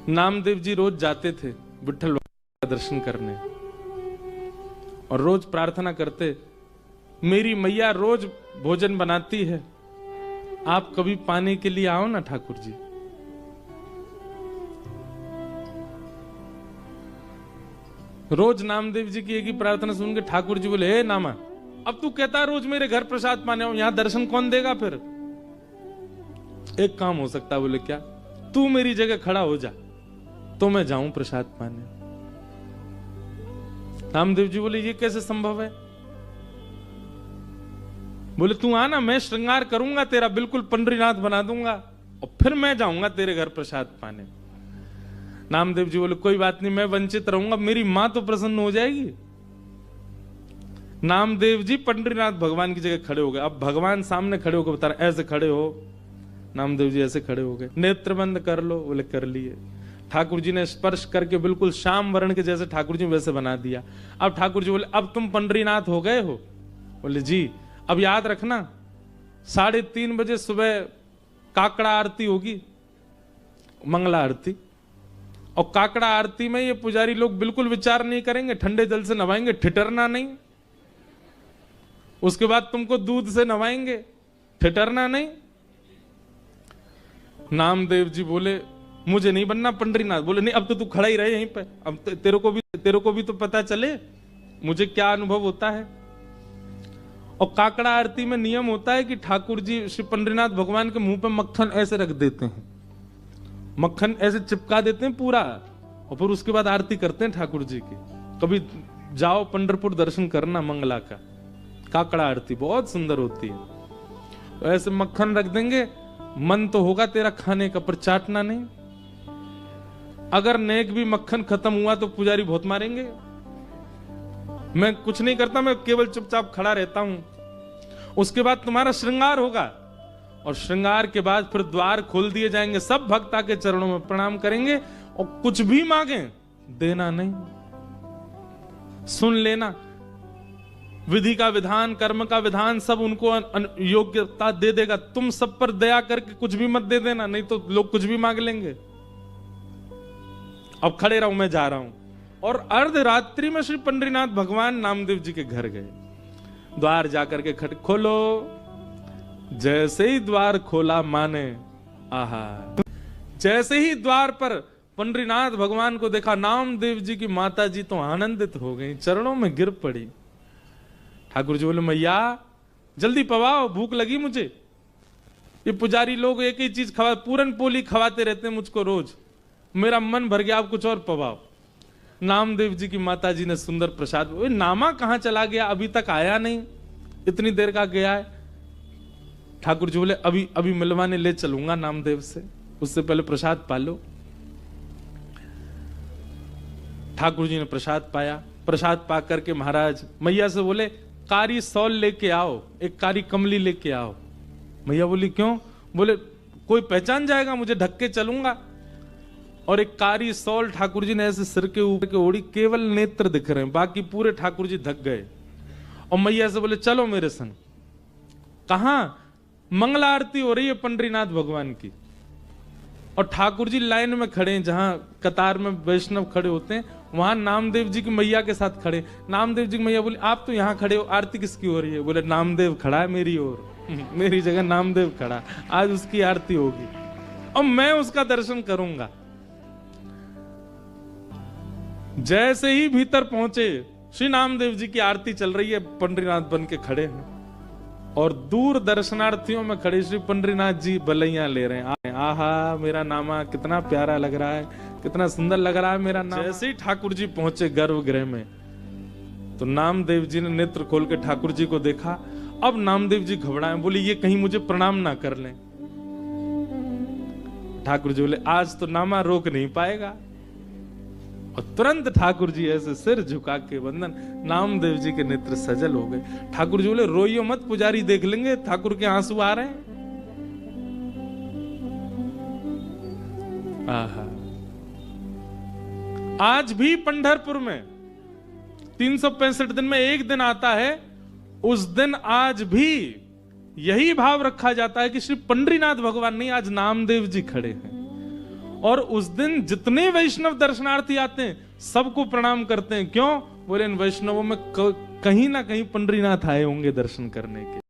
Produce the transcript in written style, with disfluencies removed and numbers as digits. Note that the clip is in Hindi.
नामदेव जी रोज जाते थे विठ्ठल का दर्शन करने और रोज प्रार्थना करते, मेरी मैया रोज भोजन बनाती है, आप कभी पाने के लिए आओ ना ठाकुर जी। रोज नामदेव जी की एक ही प्रार्थना सुन के ठाकुर जी बोले, हे नामा, अब तू कहता रोज मेरे घर प्रसाद पाने आओ, यहां दर्शन कौन देगा? फिर एक काम हो सकता है। बोले क्या? तू मेरी जगह खड़ा हो जा तो मैं जाऊं प्रसाद पाने। नामदेव जी बोले, ये कैसे संभव है? बोले तू आना, मैं श्रृंगार करूंगा तेरा, बिल्कुल पंडरीनाथ बना दूंगा और फिर मैं जाऊंगा तेरे घर प्रसाद पाने। नामदेव जी बोले, कोई बात नहीं, मैं वंचित रहूंगा, मेरी मां तो प्रसन्न हो जाएगी। नामदेव जी पंडरीनाथ भगवान की जगह खड़े हो गए। अब भगवान सामने खड़े होकर बता रहे, ऐसे खड़े हो। नामदेव जी ऐसे खड़े हो गए। नेत्र बंद कर लो। बोले कर लिए। ठाकुर जी ने स्पर्श करके बिल्कुल श्याम वर्ण के जैसे ठाकुर जी वैसे बना दिया। अब ठाकुर जी बोले, अब तुम पंडरीनाथ हो गए हो? बोले जी। अब याद रखना 3:30 बजे सुबह काकड़ा आरती होगी, मंगला आरती। और काकड़ा आरती में ये पुजारी लोग बिल्कुल विचार नहीं करेंगे, ठंडे जल से नवाएंगे, ठिठरना नहीं। उसके बाद तुमको दूध से नवाएंगे, ठिठरना नहीं। नामदेव जी बोले, मुझे नहीं बनना पंडरीनाथ। बोले नहीं, अब तो तू खड़ा ही रहे यहीं पे, अब तेरे को भी तो पता चले मुझे क्या अनुभव होता है। और काकड़ा आरती में नियम होता है कि ठाकुर जी श्री पंडरीनाथ भगवान के मुंह पे मक्खन ऐसे रख देते हैं, मक्खन ऐसे चिपका देते हैं पूरा, और फिर उसके बाद आरती करते हैं ठाकुर जी की। कभी जाओ पंढरपुर दर्शन करना मंगला का, काकड़ा आरती बहुत सुंदर होती है। तो ऐसे मक्खन रख देंगे, मन तो होगा तेरा खाने का पर चाटना नहीं। अगर नेक भी मक्खन खत्म हुआ तो पुजारी बहुत मारेंगे। मैं कुछ नहीं करता, मैं केवल चुपचाप खड़ा रहता हूं। उसके बाद तुम्हारा श्रृंगार होगा और श्रृंगार के बाद फिर द्वार खोल दिए जाएंगे, सब भक्त आके चरणों में प्रणाम करेंगे और कुछ भी मांगे देना नहीं, सुन लेना। विधि का विधान, कर्म का विधान सब उनको योग्यता दे देगा। तुम सब पर दया करके कुछ भी मत दे देना, नहीं तो लोग कुछ भी मांग लेंगे। अब खड़े रहूं, मैं जा रहा हूं। और अर्धरात्रि में श्री पंडरीनाथ भगवान नामदेव जी के घर गए। द्वार जाकर के खोलो। जैसे ही द्वार खोला माने, आहा, जैसे ही द्वार पर पंडरीनाथ भगवान को देखा, नामदेव जी की माता जी तो आनंदित हो गई, चरणों में गिर पड़ी। ठाकुर जी बोले, मैया जल्दी पवाओ, भूख लगी मुझे। ये पुजारी लोग एक ही चीज खवा, पूरन पोली खवाते रहते हैं मुझको रोज, मेरा मन भर गया, अब कुछ और पवाओ। नामदेव जी की माता जी ने सुंदर प्रसाद। नामा कहां चला गया, अभी तक आया नहीं, इतनी देर का गया है। ठाकुर जी बोले, अभी मिलवाने ले चलूंगा नामदेव से, उससे पहले प्रसाद पा लो। ठाकुर जी ने प्रसाद पाया। प्रसाद पा करके महाराज मैया से बोले, कारी सौल लेके आओ, एक कारी कमली लेके आओ। मैया बोली, क्यों? बोले, कोई पहचान जाएगा मुझे, ढक के चलूंगा। और एक कारी सौल ठाकुर जी ने ऐसे सिर के ऊपर के ओढ़ी, केवल नेत्र दिख रहे हैं, बाकी पूरे ठाकुर जी ढक गए। और मैया से बोले, चलो मेरे संग। कहां? मंगला आरती हो रही है पंडरीनाथ भगवान की, और ठाकुर जी लाइन में खड़े हैं, जहां कतार में वैष्णव खड़े होते हैं, वहां नामदेव जी की मैया के साथ खड़े। नामदेव जी की मैया बोली, आप तो यहां खड़े हो, आरती किसकी हो रही है? बोले, नामदेव खड़ा है मेरी ओर, मेरी जगह नामदेव खड़ा, आज उसकी आरती होगी और मैं उसका दर्शन करूंगा। जैसे ही भीतर पहुंचे, श्री नामदेव जी की आरती चल रही है, पंडरीनाथ बन के खड़े हैं और दूर दर्शनार्थियों में खड़े श्री पंडरीनाथ जी बलैया ले रहे हैं। आहा, मेरा नामा कितना प्यारा लग रहा है, कितना सुंदर लग रहा है मेरा नाम। जैसे ही ठाकुर जी पहुंचे गर्भगृह में, तो नामदेव जी ने नेत्र खोल के ठाकुर जी को देखा। अब नामदेव जी घबराए, बोले, ये कहीं मुझे प्रणाम ना कर लें। ठाकुर जी बोले, आज तो नामा रोक नहीं पाएगा। और तुरंत ठाकुर जी ऐसे सिर झुका के वंदन, नामदेव जी के नेत्र सजल हो गए। ठाकुर जी बोले, रोइयो मत, पुजारी देख लेंगे, ठाकुर के आंसू आ रहे हैं। आहा, आज भी पंढरपुर में 365 दिन में एक दिन आता है, उस दिन आज भी यही भाव रखा जाता है कि श्री पंडरीनाथ भगवान नहीं, आज नामदेव जी खड़े हैं। और उस दिन जितने वैष्णव दर्शनार्थी आते हैं सबको प्रणाम करते हैं। क्यों? बोले इन वैष्णवों में कहीं ना कहीं पंडरीनाथ आए होंगे दर्शन करने के।